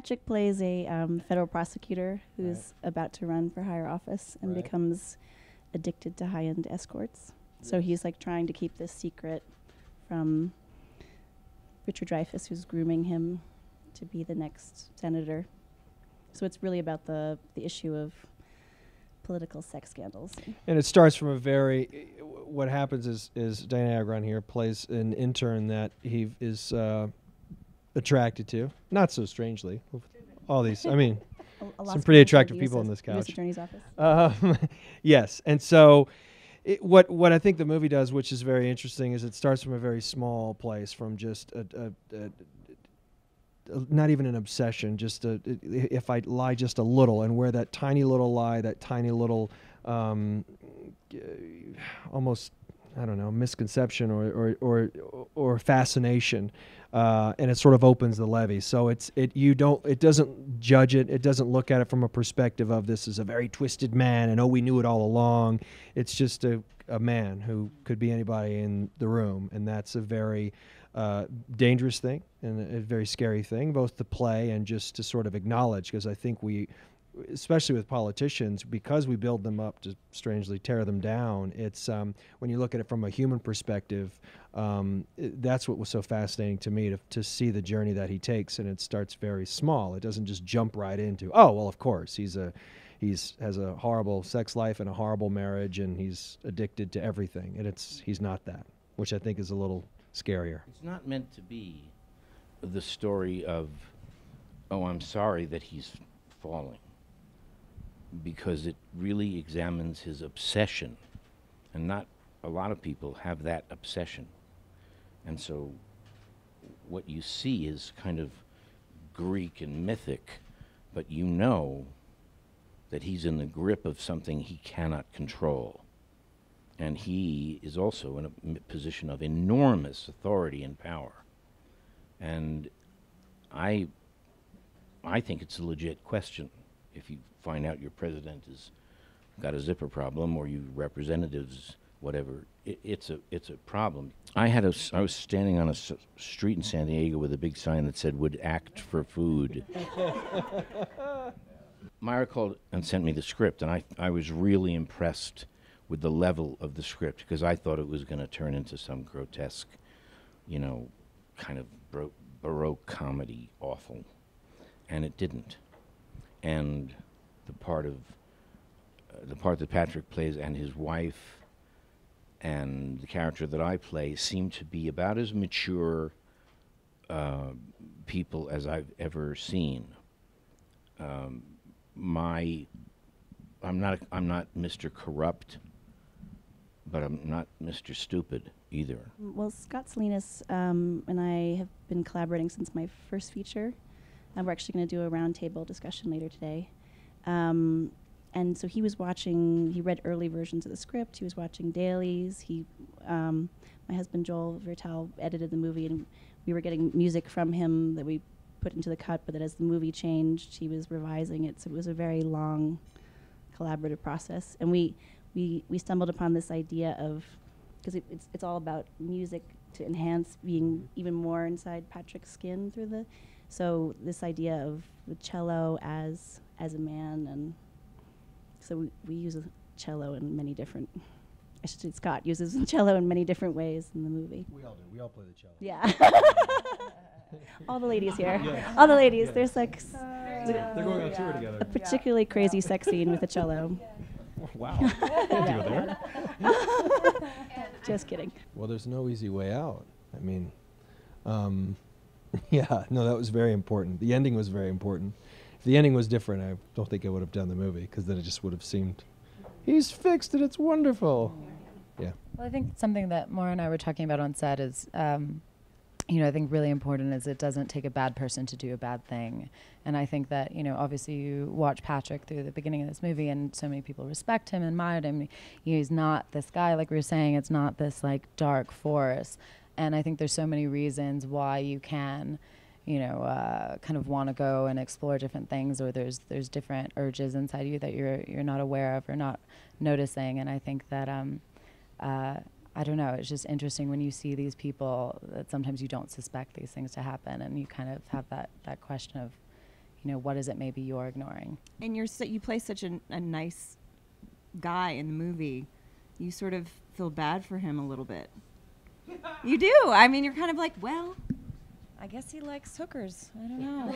Patrick plays a federal prosecutor who's about to run for higher office and becomes addicted to high-end escorts. So he's like trying to keep this secret from Richard Dreyfuss, who's grooming him to be the next senator. So it's really about the issue of political sex scandals. And it starts from a very, what happens is Diana Agron here plays an intern that he is attracted to, not so strangely. All these, I mean, some pretty attractive people in this couch. U.S. Attorney's Office. Yes, and so what I think the movie does, which is very interesting, is it starts from a very small place, from just not even an obsession, just if I lie just a little, and where that tiny little lie, that tiny little almost, I don't know, misconception or fascination, and it sort of opens the levee. So it doesn't judge it. It doesn't look at it from a perspective of this is a very twisted man and we knew it all along. It's just a man who could be anybody in the room, and that's a very dangerous thing and a very scary thing, both to play and just to sort of acknowledge, because I think we, especially with politicians, because we build them up to strangely tear them down, it's when you look at it from a human perspective, that's what was so fascinating to me, to see the journey that he takes. And it starts very small. It doesn't just jump right into, oh, well, of course, he has a horrible sex life and a horrible marriage, and he's addicted to everything. And he's not that, which I think is a little scarier. It's not meant to be the story of, oh, I'm sorry that he's falling, because it really examines his obsession, and not a lot of people have that obsession. And so what you see is kind of Greek and mythic, but you know that he's in the grip of something he cannot control. And he is also in a position of enormous authority and power. And I think it's a legit question. If you find out your president has got a zipper problem, or you representatives, whatever, it's a problem. I was standing on a street in San Diego with a big sign that said, "Would act for food." Myra called and sent me the script, and I was really impressed with the level of the script, because I thought it was going to turn into some grotesque, kind of Baroque comedy, awful, and it didn't. And the part that Patrick plays, and his wife, and the character that I play, seem to be about as mature people as I've ever seen. I'm not Mr. Corrupt, but I'm not Mr. Stupid either. Well, Scott Salinas and I have been collaborating since my first feature. We're actually going to do a roundtable discussion later today. And so he read early versions of the script. He was watching dailies. My husband Joel Vertal edited the movie, and we were getting music from him that we put into the cut, but that as the movie changed, he was revising it. So it was a very long collaborative process. And we stumbled upon this idea of, because it's all about music to enhance being even more inside Patrick's skin so this idea of the cello as a man, and so we use a cello in many different, I should say Scott uses a cello in many different ways in the movie. We all do. We all play the cello. Yeah. All the ladies here. Yes. All the ladies. Yes. There's like They're going on tour together. a particularly crazy sex scene with a cello. Wow. Can't do it there. Just kidding. Well, there's no easy way out. I mean, yeah, no, that was very important. The ending was very important. If the ending was different, I don't think I would have done the movie, because then it just would have seemed, he's fixed it, it's wonderful. Yeah. Well, I think something that Maura and I were talking about on set is, I think really important is it doesn't take a bad person to do a bad thing. And I think that, obviously you watch Patrick through the beginning of this movie, and so many people respect him, admired him. He's not this guy, like we were saying, it's not this like dark force. And I think there's so many reasons why you can, kind of want to go and explore different things, or there's different urges inside you that you're not aware of or not noticing. And I think that I don't know, it's just interesting when you see these people that sometimes you don't suspect these things to happen, and you kind of have that question of, what is it maybe you're ignoring? And you play such a nice guy in the movie. You sort of feel bad for him a little bit. You do. I mean, you're kind of like, well, I guess he likes hookers. I don't know.